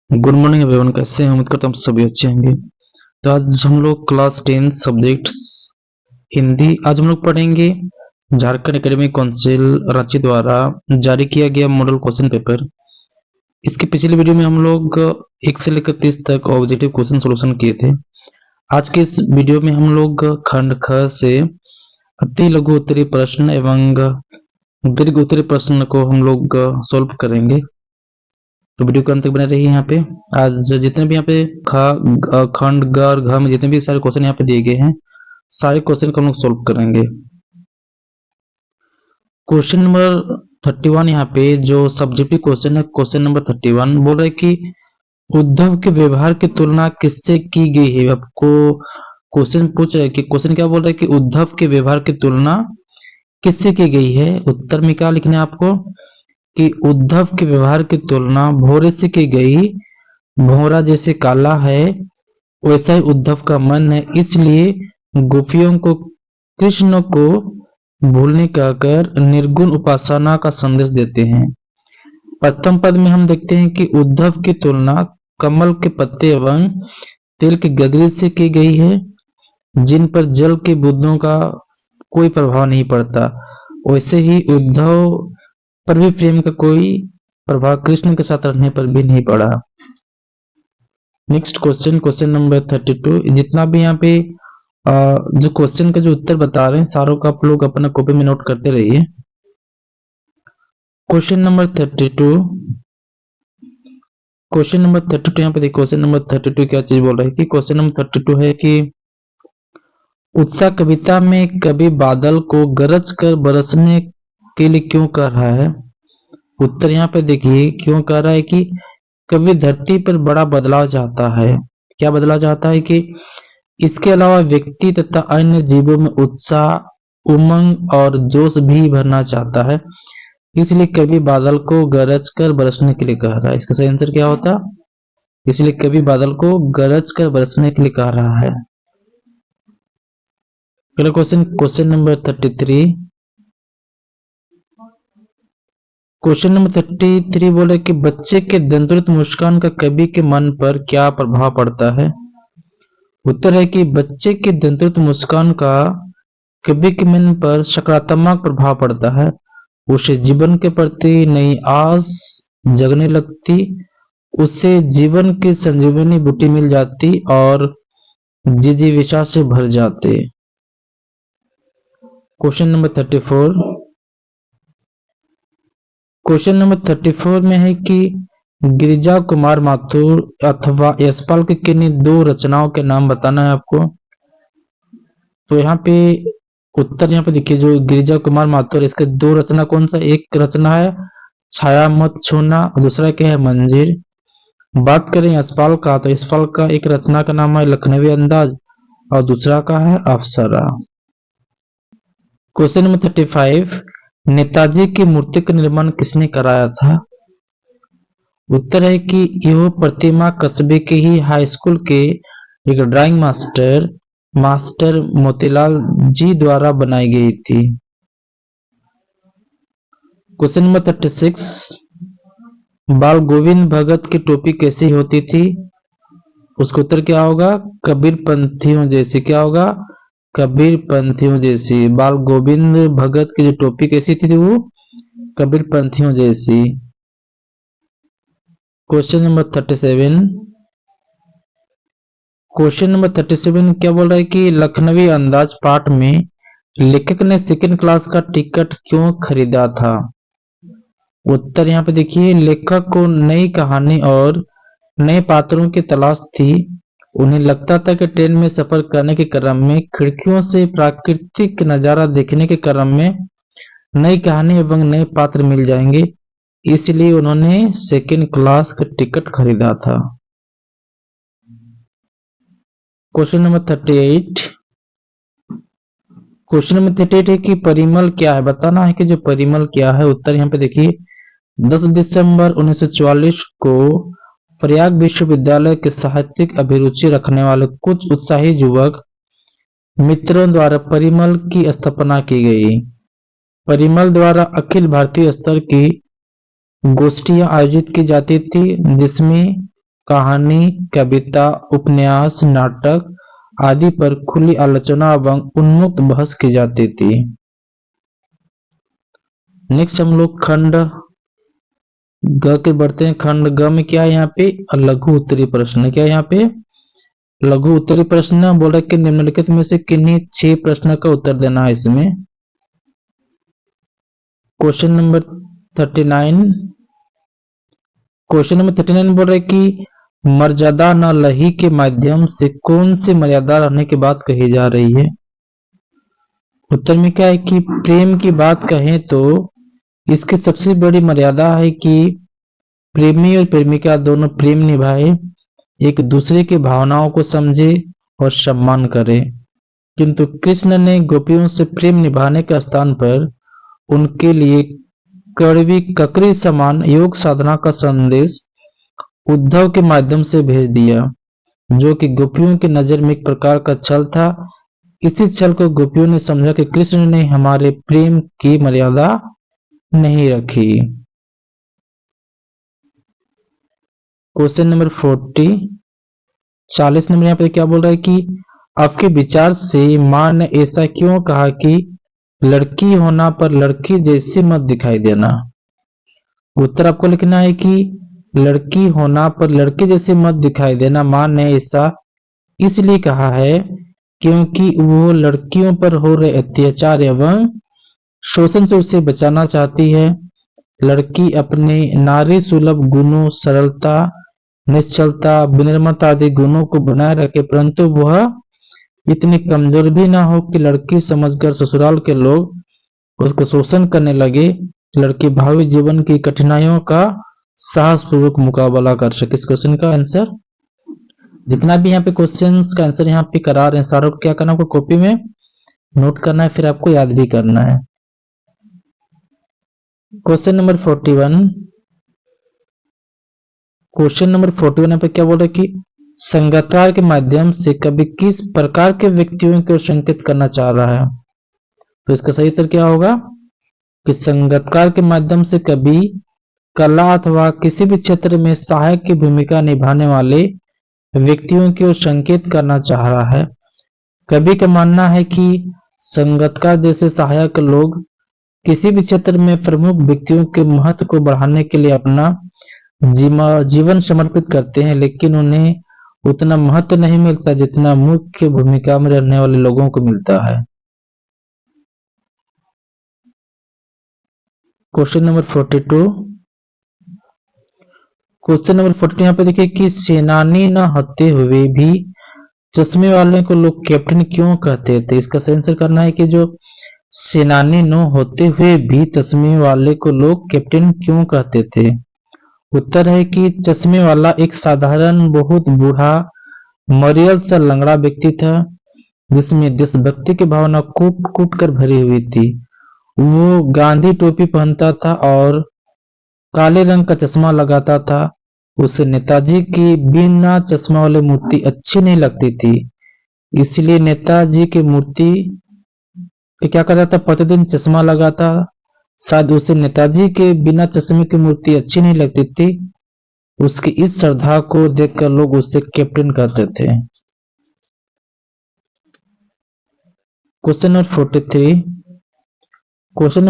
Good morning everyone, कैसे हैं? उम्मीद करता हूँ सभी अच्छे होंगे। तो आज हम लोग क्लास 10 सब्जेक्ट्स हिंदी आज हम लोग पढ़ेंगे झारखंड एकेडमिक काउंसिल रांची द्वारा जारी किया गया मॉडल क्वेश्चन पेपर। इसके पिछले वीडियो में हम लोग 1 से लेकर 30 तक ऑब्जेक्टिव क्वेश्चन सॉल्यूशन किए थे। आज के इस वीडियो में हम लोग खंड ख से अति लघु उत्तरीय प्रश्न एवं दीर्घ उत्तरीय प्रश्न को हम लोग सॉल्व करेंगे। तो वीडियो के अंत तक बने रहिए। यहाँ पे आज जितने भी यहाँ पे खंड ग और घ में जितने भी सारे क्वेश्चन यहाँ पे दिए गए हैं, सारे क्वेश्चन को हम लोग सोल्व करेंगे। क्वेश्चन नंबर 31 यहाँ पे जो सब्जेक्टिव क्वेश्चन है, क्वेश्चन नंबर 31 बोल रहा है कि उद्धव के व्यवहार की तुलना किससे की गई है। आपको क्वेश्चन पूछ रहा है कि क्वेश्चन क्या बोल रहा है कि उद्धव के व्यवहार की तुलना किससे की गई है। उत्तर में क्या लिखना है आपको कि उद्धव के व्यवहार की तुलना भौरे से की गई। भौरा जैसे काला है वैसा ही उद्धव का मन है, इसलिए गोपियों को कृष्ण को भूलने कहकर निर्गुण उपासना का संदेश देते हैं। प्रथम पद में हम देखते हैं कि उद्धव की तुलना कमल के पत्ते एवं तेल की गगरी से की गई है, जिन पर जल के बूंदों का कोई प्रभाव नहीं पड़ता। वैसे ही उद्धव पर भी प्रेम का कोई प्रभाव कृष्ण के साथ रहने पर भी नहीं पड़ा। Next question, question number 32। जितना भी यहाँ पे जो क्वेश्चन का जो उत्तर बता रहे हैं सारों का आप लोग अपना कॉपी में नोट करते रहिए। क्वेश्चन नंबर 32, क्वेश्चन नंबर 32 यहाँ पे देखिए। क्वेश्चन नंबर 32 क्या चीज बोल रहा है कि क्वेश्चन नंबर 32 है कि उत्साह कविता में कवि बादल को गरज कर बरसने के लिए क्यों कह रहा है। उत्तर यहाँ पे देखिए क्यों कह रहा है कि कवि धरती पर बड़ा बदलाव चाहता है। क्या बदलाव चाहता है कि इसके अलावा व्यक्ति तथा अन्य जीवों में उत्साह, उमंग और जोश भी भरना चाहता है, इसलिए कवि बादल को गरज कर बरसने के लिए कह रहा है। इसका सही आंसर क्या होता? इसलिए कवि बादल को गरज कर बरसने के लिए कह रहा है। अगला question, question number 33। Question number 33 बोले कि बच्चे के दंतुरित मुस्कान का कवि के मन पर क्या प्रभाव पड़ता है। उत्तर है कि बच्चे की दंतुरित मुस्कान का कवि के मन पर सकारात्मक प्रभाव पड़ता है। उसे जीवन के प्रति नई आस जगने लगती, उससे जीवन की संजीवनी बूटी मिल जाती और जिजीविषा से भर जाते। क्वेश्चन नंबर 34, क्वेश्चन नंबर 34 में है कि गिरिजा कुमार माथुर अथवा यशपाल की किन्हीं दो रचनाओं के नाम बताना है आपको। तो यहाँ पे उत्तर यहाँ पे देखिए जो गिरिजा कुमार माथुर, इसके दो रचना कौन सा, एक रचना है छाया मत छूना और दूसरा क्या है मंजिल। बात करें यशपाल का तो यशपाल का एक रचना का नाम है लखनवी अंदाज और दूसरा का है अप्सरा। क्वेश्चन नंबर 35, नेताजी की मूर्ति का निर्माण किसने कराया था। उत्तर है कि यह प्रतिमा कस्बे के ही हाई स्कूल के एक ड्राइंग मास्टर मोतीलाल जी द्वारा बनाई गई थी। क्वेश्चन नंबर 36, बाल गोविंद भगत की टोपी कैसी होती थी। उसका उत्तर क्या होगा, कबीर पंथियों जैसी। क्या होगा, कबीर पंथियों जैसी। बाल गोविंद भगत की जो टोपी कैसी थी वो कबीर पंथियों जैसी। क्वेश्चन नंबर 37, क्वेश्चन नंबर 37 क्या बोल रहा है कि लखनवी अंदाज पाठ में लेखक ने सेकेंड क्लास का टिकट क्यों खरीदा था। उत्तर यहाँ पे देखिए लेखक को नई कहानी और नए पात्रों की तलाश थी। उन्हें लगता था कि ट्रेन में सफर करने के क्रम में खिड़कियों से प्राकृतिक नजारा देखने के क्रम में नई कहानी एवं नए पात्र मिल जाएंगे, इसलिए उन्होंने सेकेंड क्लास का टिकट खरीदा था। क्वेश्चन नंबर 38, क्वेश्चन नंबर 38 है कि परिमल क्या है। बताना है कि जो परिमल क्या है। उत्तर यहाँ पे देखिए 10 दिसंबर 1944 को प्रयाग विश्वविद्यालय के साहित्यिक अभिरुचि रखने वाले कुछ उत्साही युवक मित्रों द्वारा परिमल की स्थापना की गई। परिमल द्वारा अखिल भारतीय स्तर की गोष्ठियां आयोजित की जाती थी, जिसमें कहानी, कविता, उपन्यास, नाटक आदि पर खुली आलोचना एवं उन्मुक्त बहस की जाती थी। नेक्स्ट हम लोग खंड ग के बढ़ते हैं। खंड ग में क्या है यहाँ पे लघु उत्तरीय प्रश्न। क्या है यहाँ पे लघु उत्तरीय प्रश्न बोल रहा है कि निम्नलिखित में से किन्हीं 6 प्रश्न का उत्तर देना है इसमें। क्वेश्चन नंबर 39 बोल रहा है कि मर्यादा न लही के माध्यम से कौन सी मर्यादा रहने की बात कही जा रही है। उत्तर में क्या है कि प्रेम की बात कहें तो इसकी सबसे बड़ी मर्यादा है कि प्रेमी और प्रेमिका दोनों प्रेम निभाए, एक दूसरे की भावनाओं को समझे और सम्मान करे। किंतु कृष्ण ने गोपियों से प्रेम निभाने के स्थान पर उनके लिए कड़वी ककड़ी समान योग साधना का संदेश उद्धव के माध्यम से भेज दिया, जो कि गोपियों की नजर में एक प्रकार का छल था। इसी छल को गोपियों ने समझा कि कृष्ण ने हमारे प्रेम की मर्यादा नहीं रखी। क्वेश्चन नंबर 40 नंबर यहाँ पे क्या बोल रहा है कि आपके विचार से मां ने ऐसा क्यों कहा कि लड़की होना पर लड़की जैसी मत दिखाई देना। उत्तर आपको लिखना है कि लड़की होना पर लड़के जैसे मत दिखाई देना मां ने ऐसा इसलिए कहा है क्योंकि वो लड़कियों पर हो रहे अत्याचार एवं शोषण से उसे बचाना चाहती है। लड़की अपने नारी सुलभ गुणों, सरलता, निश्चलता, विनम्रता आदि गुणों को बनाए रखे, परंतु वह इतनी कमजोर भी ना हो कि लड़की समझकर ससुराल के लोग उसका शोषण करने लगे। लड़की भावी जीवन की कठिनाइयों का साहसपूर्वक मुकाबला कर सके। इस क्वेश्चन का आंसर जितना भी यहाँ पे क्वेश्चंस का आंसर यहाँ पे करा रहे हैं सारों को क्या करना, आपको कॉपी में नोट करना है, फिर आपको याद भी करना है। क्वेश्चन नंबर 41 यहाँ पे क्या बोल रहे कि संगतकार के माध्यम से कवि किस प्रकार के व्यक्तियों को संकेत करना चाह रहा है। तो इसका सही उत्तर क्या होगा कि संगतकार के माध्यम से कवि कला अथवा किसी भी क्षेत्र में सहायक की भूमिका निभाने वाले व्यक्तियों को संकेत करना चाह रहा है। कवि का मानना है कि संगतकार जैसे सहायक लोग किसी भी क्षेत्र में प्रमुख व्यक्तियों के महत्व को बढ़ाने के लिए अपना जीवन समर्पित करते हैं, लेकिन उन्हें उतना महत्व नहीं मिलता जितना मुख्य भूमिका में रहने वाले लोगों को मिलता है। क्वेश्चन नंबर 42 यहाँ पे देखिए कि सेनानी न होते हुए भी चश्मे वाले को लोग कैप्टन क्यों कहते थे। इसका सही आंसर करना है कि जो सेनानी न होते हुए भी चश्मे वाले को लोग कैप्टन क्यों कहते थे। उत्तर है कि चश्मे वाला एक साधारण बहुत बूढ़ा मरियल सा लंगड़ा व्यक्ति था, जिसमें देशभक्ति की भावना कूट कूट कर भरी हुई थी। वो गांधी टोपी पहनता था और काले रंग का चश्मा लगाता था। उसे नेताजी की बिना चश्मा वाली मूर्ति अच्छी नहीं लगती थी, इसलिए नेताजी की मूर्ति पे क्या करता था, प्रतिदिन चश्मा लगाता। शायद उसे नेताजी के बिना चश्मे की मूर्ति अच्छी नहीं लगती थी। उसकी इस श्रद्धा को देखकर लोग उसे कैप्टन कहते थे। क्वेश्चन नंबर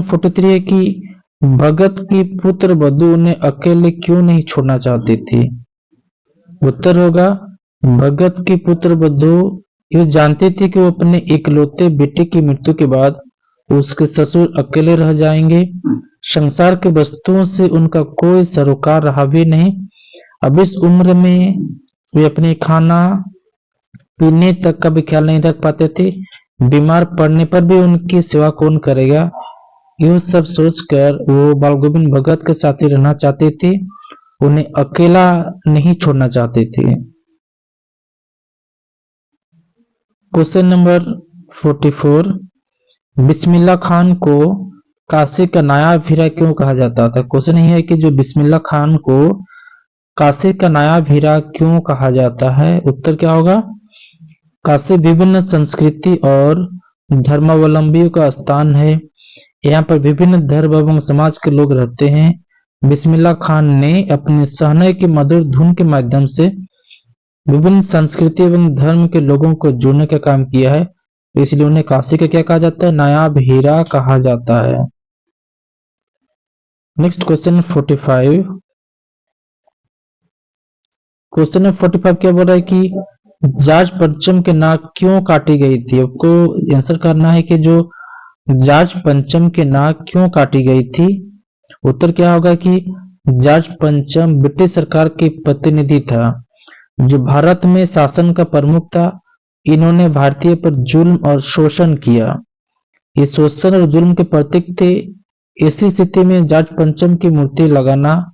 43 है कि भगत की पुत्र वधू उन्हें अकेले क्यों नहीं छोड़ना चाहती थी। उत्तर होगा भगत की पुत्र वधू ये जानती थी कि वो अपने इकलौते बेटे की मृत्यु के बाद उसके ससुर अकेले रह जाएंगे। संसार के वस्तुओं से उनका कोई सरोकार रहा भी नहीं। अब इस उम्र में वे अपने खाना पीने तक का भी ख्याल नहीं रख पाते थे। बीमार पड़ने पर भी उनकी सेवा कौन करेगा। यह सब सोचकर वो बाल गोविंद भगत के साथ ही रहना चाहते थे, उन्हें अकेला नहीं छोड़ना चाहते थे। क्वेश्चन नंबर 44 बिस्मिल्लाह खान को काशी का नायाब हीरा क्यों कहा जाता था। क्वेश्चन यह है कि जो बिस्मिल्लाह खान को काशी का नायाब हीरा क्यों कहा जाता है। उत्तर क्या होगा, काशी विभिन्न संस्कृति और धर्मावलंबियों का स्थान है। यहाँ पर विभिन्न धर्म एवं समाज के लोग रहते हैं। बिस्मिल्लाह खान ने अपने शहनाई की मधुर धुन के माध्यम से विभिन्न संस्कृति एवं धर्म के लोगों को जोड़ने का काम किया है, इसलिए उन्हें काशी का क्या कहा जाता है? नायाब हीरा कहा जाता है। Next question 45। क्वेश्चन नंबर 45 क्या बोल रहा है कि जॉर्ज पंचम के नाक क्यों काटी गई थी? आपको आंसर करना है कि जो जॉर्ज पंचम के नाक क्यों काटी गई थी। उत्तर क्या होगा कि जॉर्ज पंचम ब्रिटिश सरकार के प्रतिनिधि था जो भारत में शासन का प्रमुख था। इन्होंने भारतीय पर जुल्म और शोषण किया, ये शोषण और जुल्म के प्रतीक थे। ऐसी स्थिति में जॉर्ज पंचम की मूर्ति लगाना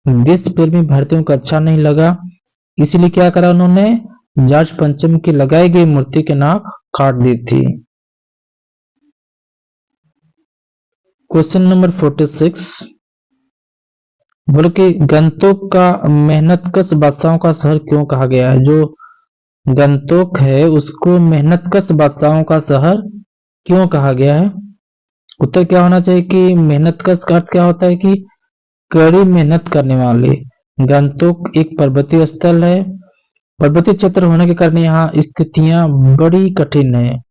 देश प्रेमी भारतीयों को अच्छा नहीं लगा, इसीलिए क्या करा उन्होंने? जॉर्ज पंचम की लगाई गई मूर्ति के नाक काट दी थी। क्वेश्चन नंबर 46 बोले कि गंगटोक का मेहनतकश बादशाहों का शहर क्यों कहा गया है? जो गंगटोक है उसको मेहनतकश बादशाहों का शहर क्यों कहा गया है? उत्तर क्या होना चाहिए कि मेहनतकश का अर्थ क्या होता है कि कड़ी मेहनत करने वाले। गंगटोक एक पर्वतीय स्थल है, पर्वतीय क्षेत्र होने के कारण यहाँ स्थितियां बड़ी कठिन है।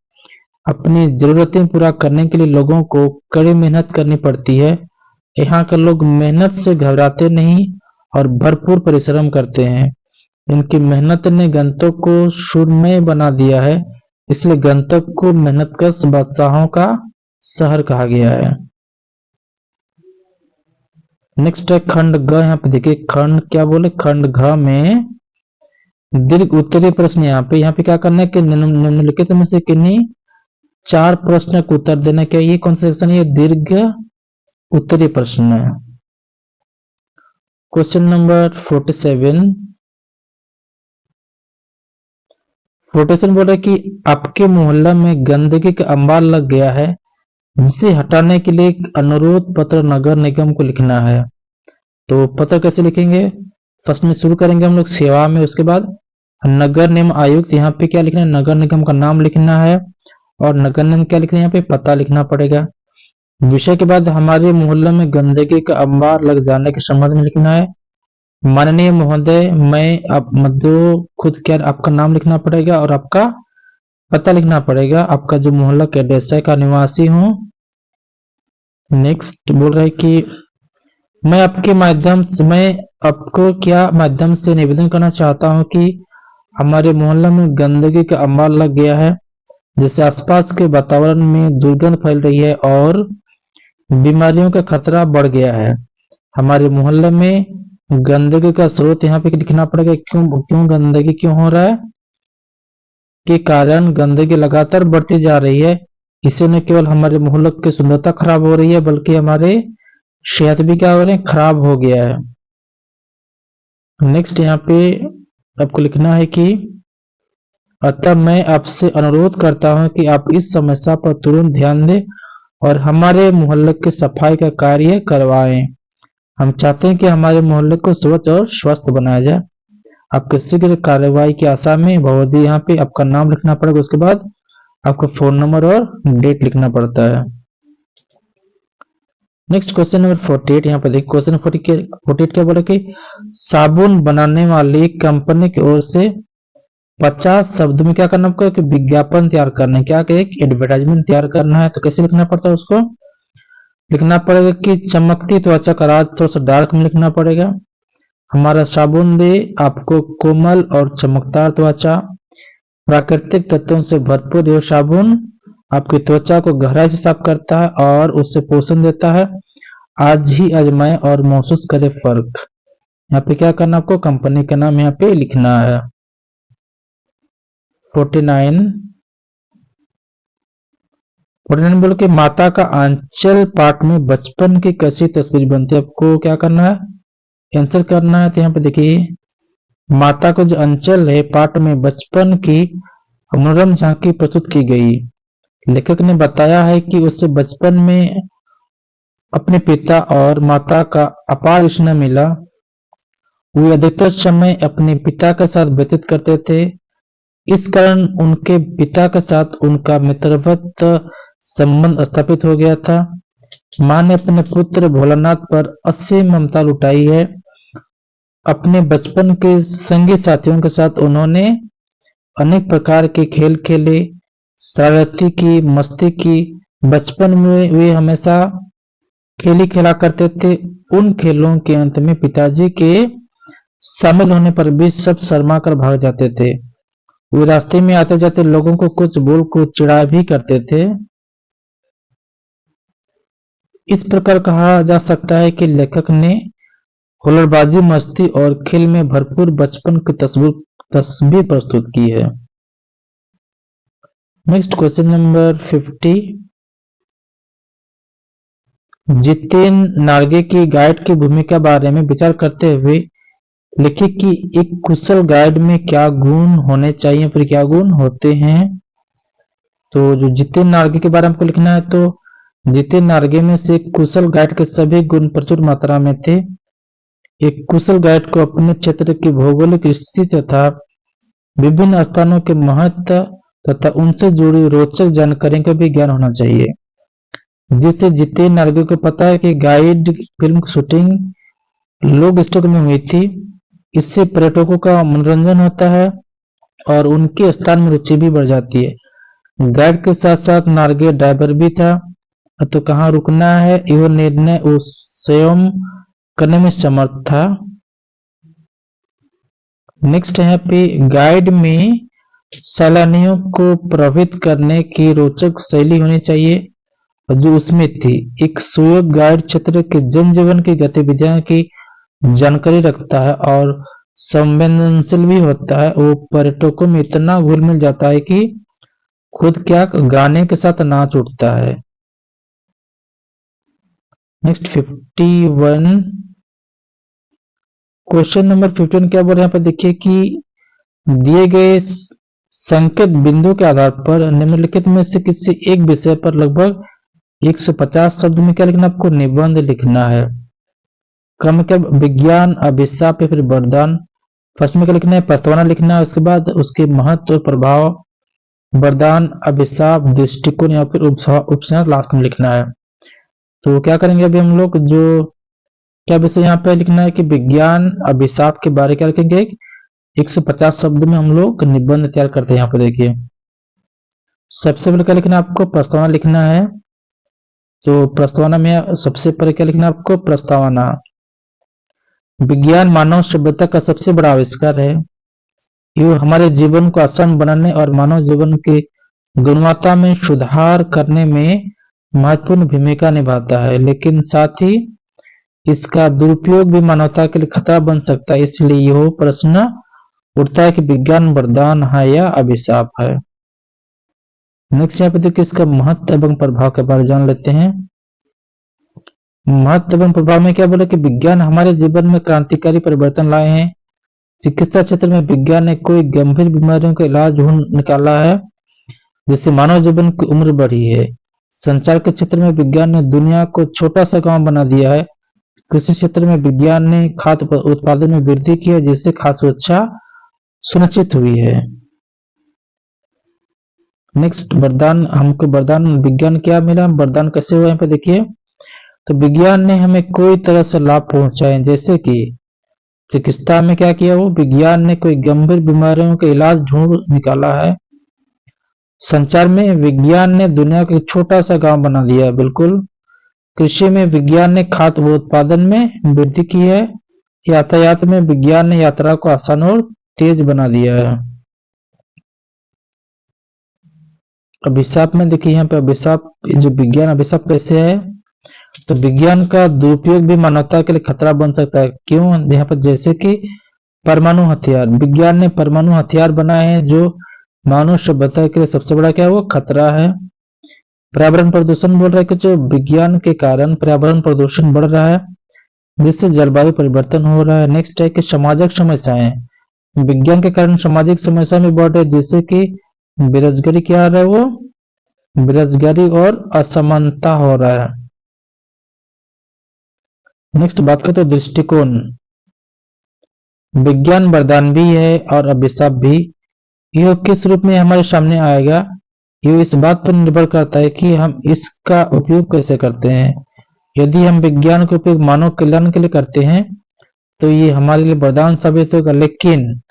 अपनी जरूरतें पूरा करने के लिए लोगों को कड़ी मेहनत करनी पड़ती है। यहाँ के लोग मेहनत से घबराते नहीं और भरपूर परिश्रम करते हैं। इनकी मेहनत ने गंगटोक को सुरमय बना दिया है, इसलिए गंगटोक को मेहनतकश बादशाहों का शहर कहा गया है। नेक्स्ट है खंड ग। यहाँ पे देखिए खंड क्या बोले, खंड घ में दीर्घ उत्तरीय प्रश्न। यहाँ पे क्या करना है कि निम्नलिखित में से किन्हीं 4 प्रश्न का उत्तर देना। क्या ये कौन सा सेक्शन है? दीर्घ उत्तरीय प्रश्न है। क्वेश्चन नंबर 47 बोल रहा है कि आपके मोहल्ला में गंदगी का अंबार लग गया है, जिसे हटाने के लिए एक अनुरोध पत्र नगर निगम को लिखना है। तो पत्र कैसे लिखेंगे? फर्स्ट में शुरू करेंगे हम लोग सेवा में, उसके बाद नगर निगम आयुक्त। यहाँ पे क्या लिखना है? नगर निगम का नाम लिखना है और नगर निगम क्या लिखना है? यहाँ पे पता लिखना पड़ेगा। विषय के बाद हमारे मोहल्ले में गंदगी का अंबार लग जाने के संबंध में लिखना है। माननीय महोदय, मैं अब खुद क्या आपका नाम लिखना पड़ेगा और आपका पता लिखना पड़ेगा। आपका जो मोहल्ला के एड्रेस का निवासी हूँ। नेक्स्ट बोल रहा है कि मैं आपको क्या माध्यम से निवेदन करना चाहता हूँ कि हमारे मोहल्ला में गंदगी का अंबार लग गया है, जिससे आसपास के वातावरण में दुर्गंध फैल रही है और बीमारियों का खतरा बढ़ गया है। हमारे मोहल्ले में गंदगी का स्रोत यहाँ पे लिखना पड़ेगा। क्यों गंदगी क्यों हो रहा है? के कारण गंदगी लगातार बढ़ती जा रही है। इससे न केवल हमारे मोहल्ले की सुंदरता खराब हो रही है, बल्कि हमारे सेहत भी क्या हो रहे हैं? खराब हो गया है। नेक्स्ट यहाँ पे आपको लिखना है कि अतः मैं आपसे अनुरोध करता हूं कि आप इस समस्या पर तुरंत ध्यान दें और हमारे मोहल्ले की सफाई का कार्य करवाएं। हम चाहते हैं कि हमारे मोहल्ले को स्वच्छ और स्वस्थ बनाया जाए। आपके शीघ्र कार्रवाई की आशा में भगवती। यहाँ पे आपका नाम लिखना पड़ेगा, उसके बाद आपका फोन नंबर और डेट लिखना पड़ता है। Next question number 48। यहाँ पर देखिए क्वेश्चन 48 क्या बोला कि साबुन बनाने वाली कंपनी की ओर से 50 शब्द में क्या करना पड़ेगा कि विज्ञापन तैयार करना है। क्या एक एडवर्टाइजमेंट तैयार करना है। तो कैसे लिखना पड़ता है? उसको लिखना पड़ेगा कि चमकती त्वचा का राज, थोड़ा सा डार्क में लिखना पड़ेगा। हमारा साबुन दे आपको कोमल और चमकदार त्वचा, प्राकृतिक तत्वों से भरपूर यह साबुन आपकी त्वचा को गहराई से साफ करता है और उससे पोषण देता है। आज ही आजमाएं और महसूस करें फर्क। यहाँ पे क्या करना आपको? कंपनी का नाम यहाँ पे लिखना है। 49 बोलो कि माता का आंचल पाठ में बचपन की कैसी तस्वीर बनती है। आपको क्या करना है? आंसर करना है। तो यहाँ पे देखिए माता को जो अंचल है पाठ में बचपन की मनोरम झांकी प्रस्तुत की गई। लेखक ने बताया है कि उससे बचपन में अपने पिता और माता का अपार स्नेह मिला। वे अधिकतर समय अपने पिता के साथ व्यतीत करते थे। इस कारण उनके पिता के साथ उनका मित्रवत संबंध स्थापित हो गया था। मां ने अपने पुत्र भोलानाथ पर असीम ममता लुटाई है। अपने बचपन के संगी साथियों के साथ उन्होंने अनेक प्रकार के खेल खेले, शरारती की, मस्ती की। बचपन में वे हमेशा खेल ही खेला करते थे। उन खेलों के अंत में पिताजी के शामिल होने पर भी सब शर्मा कर भाग जाते थे। वे रास्ते में आते जाते लोगों को कुछ बोल को चिढ़ा भी करते थे। इस प्रकार कहा जा सकता है कि लेखक ने हुल्लड़बाजी, मस्ती और खेल में भरपूर बचपन की तस्वीर प्रस्तुत की है। Next question number 50। Jiten Norgay की गाइड की भूमिका बारे में विचार करते हुए लिखिए कि एक कुशल गाइड में क्या गुण होने चाहिए, फिर क्या गुण होते हैं। तो जो जितेन नार्गे के बारे में आपको लिखना है, तो जितेन नार्गे में से कुशल गाइड के सभी गुण प्रचुर मात्रा में थे। एक कुशल गाइड को अपने क्षेत्र की भौगोलिक स्थिति तथा विभिन्न स्थानों के महत्व तथा उनसे जुड़ी रोचक जानकारी का भी ज्ञान होना चाहिए। जिससे जितेन नार्गे को पता है कि गाइड फिल्म की शूटिंग लोग स्टॉक में हुई थी। इससे पर्यटकों का मनोरंजन होता है और उनके स्थान में रुचि भी बढ़ जाती है। गाइड के साथ साथ नार्गे ड्राइवर भी था, तो कहाँ रुकना है यह निर्णय वो स्वयं करने में समर्थ था। नेक्स्ट है पे गाइड में सैलानियों को प्रभावित करने की रोचक शैली होनी चाहिए जो उसमें थी। एक सुयोग्य गाइड क्षेत्र के जनजीवन की गतिविधियों की जानकारी रखता है और संवेदनशील भी होता है। वो पर्यटकों में इतना घुल मिल जाता है कि खुद क्या गाने के साथ नाच उठता है। नेक्स्ट 51 क्वेश्चन नंबर 51 क्या बोल रहे हैं यहाँ पर देखिए कि दिए गए संकेत बिंदु के आधार पर निम्नलिखित में से किसी एक विषय पर लगभग 150 शब्द में क्या लिखना, आपको निबंध लिखना है। क्रम क्या, विज्ञान, अभिशाप या फिर वरदान। फर्स्ट में क्या लिखना है, प्रस्तावना लिखना है। उसके बाद उसके महत्व और प्रभाव, वरदान, अभिशाप, दृष्टिकोण या फिर उपसंहार लास्ट में लिखना है। तो क्या करेंगे अभी हम लोग, जो क्या विषय यहाँ पे लिखना है कि विज्ञान, अभिशाप के बारे क्या लिखेंगे। 150 शब्द में हम लोग निबंध तैयार करते हैं। यहाँ पे देखिए सबसे पहले क्या लिखना है, आपको प्रस्तावना लिखना है। तो प्रस्तावना में सबसे पहले क्या लिखना है आपको, प्रस्तावना। विज्ञान मानव सभ्यता का सबसे बड़ा आविष्कार है। यह हमारे जीवन को आसान बनाने और मानव जीवन की गुणवत्ता में सुधार करने में महत्वपूर्ण भूमिका निभाता है, लेकिन साथ ही इसका दुरुपयोग भी मानवता के लिए खतरा बन सकता है। इसलिए यह प्रश्न उठता है कि विज्ञान वरदान है या अभिशाप है। नेक्स्ट यहाँ पे देखिए इसका महत्व एवं प्रभाव के बारे में जान लेते हैं। महत्व एवं प्रभाव में क्या बोले कि विज्ञान हमारे जीवन में क्रांतिकारी परिवर्तन लाए हैं। चिकित्सा क्षेत्र में विज्ञान ने कोई गंभीर बीमारियों का इलाज ढूंढ निकाला है, जिससे मानव जीवन की उम्र बढ़ी है। संचार के क्षेत्र में विज्ञान ने दुनिया को छोटा सा गांव बना दिया है। कृषि क्षेत्र में विज्ञान ने खाद्य उत्पादन में वृद्धि की है, जिससे खाद्य सुरक्षा सुनिश्चित हुई है। नेक्स्ट वरदान, हमको वरदान विज्ञान क्या मिला, वरदान कैसे हुआ यहाँ पे देखिए। तो विज्ञान ने हमें कोई तरह से लाभ पहुंचाए, जैसे कि चिकित्सा में क्या किया, वो विज्ञान ने कोई गंभीर बीमारियों का इलाज ढूंढ निकाला है। संचार में विज्ञान ने दुनिया का एक छोटा सा गांव बना दिया है, बिल्कुल। कृषि में विज्ञान ने खाद्य उत्पादन में वृद्धि की है। यातायात में विज्ञान ने यात्रा को आसान और तेज बना दिया है। अभिशाप में देखिए यहाँ पे अभिशाप, जो विज्ञान अभिशाप कैसे है, तो विज्ञान का दुरुपयोग भी मानवता के लिए खतरा बन सकता है। क्यों, यहाँ पर जैसे कि परमाणु हथियार, विज्ञान ने परमाणु हथियार बनाए हैं जो मानव सभ्यता के लिए सबसे बड़ा क्या है, वो खतरा है। पर्यावरण प्रदूषण बोल रहा है कि जो विज्ञान के कारण पर्यावरण प्रदूषण बढ़ रहा है, जिससे जलवायु परिवर्तन हो रहा है। नेक्स्ट है कि सामाजिक समस्याएं, विज्ञान के कारण सामाजिक समस्या भी बढ़ रही है, जिससे कि बेरोजगारी क्या आ रहा है, वो बेरोजगारी और असमानता हो रहा है। नेक्स्ट बात करें तो दृष्टिकोण, विज्ञान वरदान भी है और अभिशाप भी। यह किस रूप में हमारे सामने आएगा, यह इस बात पर निर्भर करता है कि हम इसका उपयोग कैसे करते हैं। यदि हम विज्ञान का उपयोग मानव कल्याण के लिए करते हैं तो ये हमारे लिए वरदान साबित होगा, लेकिन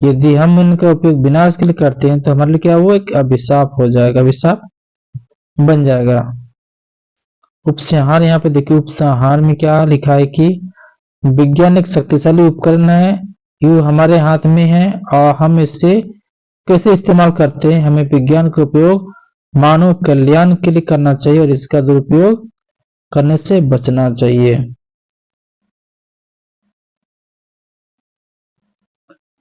यदि हम इनका उपयोग विनाश के लिए करते हैं तो हमारे लिए क्या हुआ, एक अभिशाप हो जाएगा, अभिशाप बन जाएगा। उपसंहार यहाँ पे देखिए, उपसंहार में क्या लिखा है कि विज्ञान एक शक्तिशाली उपकरण है, ये हमारे हाथ में है और हम इससे कैसे इस्तेमाल करते हैं, हमें विज्ञान का उपयोग मानव कल्याण के लिए करना चाहिए और इसका दुरुपयोग करने से बचना चाहिए।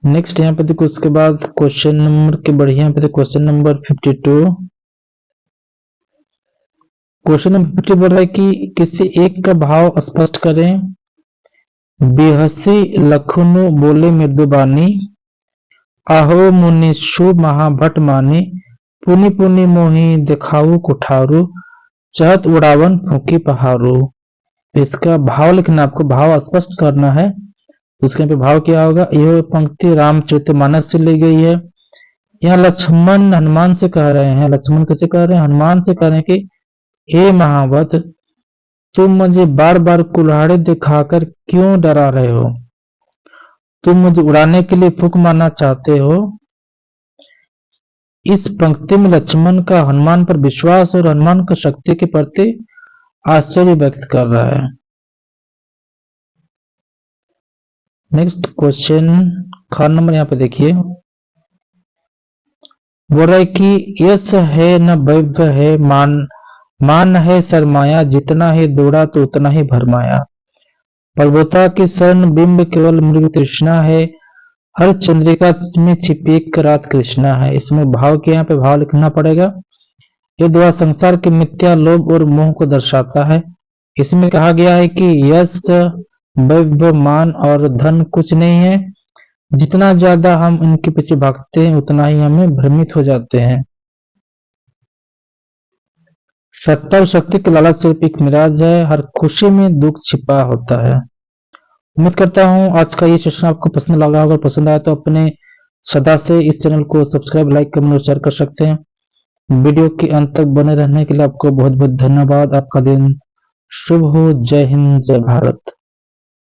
नेक्स्ट यहाँ पे देखो, उसके बाद क्वेश्चन नंबर के बढ़िया यहाँ पे देखो, क्वेश्चन नंबर 52। क्वेश्चन नंबर 50 बोल रहा है कि किसी एक का भाव स्पष्ट करें। बेहसी लखनऊ बोले मृदुबानी, आहो मुनिषु महाभट मानी, पुनि पुनि मोही दिखाऊ कुठारू, चहत उड़ावन फूकी पहाड़ू। इसका भाव लिखना, आपको भाव स्पष्ट करना है। उसके पे भाव क्या होगा, यह पंक्ति रामचरितमानस से ली गई है। यहाँ लक्ष्मण हनुमान से कह रहे हैं, लक्ष्मण कैसे कह रहे हैं, हनुमान से कह रहे हैं कि हे महावत, तुम मुझे बार बार कुल्हाड़ी दिखाकर क्यों डरा रहे हो, तुम मुझे उड़ाने के लिए फूंक मारना चाहते हो। इस पंक्ति में लक्ष्मण का हनुमान पर विश्वास और हनुमान का शक्ति के प्रति आश्चर्य व्यक्त कर रहा है। नेक्स्ट क्वेश्चन ख नंबर यहाँ पे देखिए, बोल रहा है कि यश है न वैभव है, मान है सरमाया, जितना ही दौड़ा तो उतना ही भरमाया। पर्वता के शरण बिंब केवल मृग तृष्णा है, हर चंद्रिका में छिपी एक रात कृष्णा है। इसमें भाव के यहाँ पे भाव लिखना पड़ेगा। ये दुआ संसार के मिथ्या लोभ और मोह को दर्शाता है। इसमें कहा गया है कि यश वैभव मान और धन कुछ नहीं है, जितना ज्यादा हम इनके पीछे भागते हैं उतना ही हमें भ्रमित हो जाते हैं। सत्ता और शक्ति के लालच सिर्फ एक मिराज है, हर खुशी में दुख छिपा होता है। उम्मीद करता हूं आज का ये सेशन आपको पसंद लगा होगा। पसंद आया तो अपने सदा से इस चैनल को सब्सक्राइब, लाइक, कमेंट और शेयर कर सकते हैं। वीडियो के अंत तक बने रहने के लिए आपको बहुत बहुत धन्यवाद। आपका दिन शुभ हो। जय हिंद, जय भारत।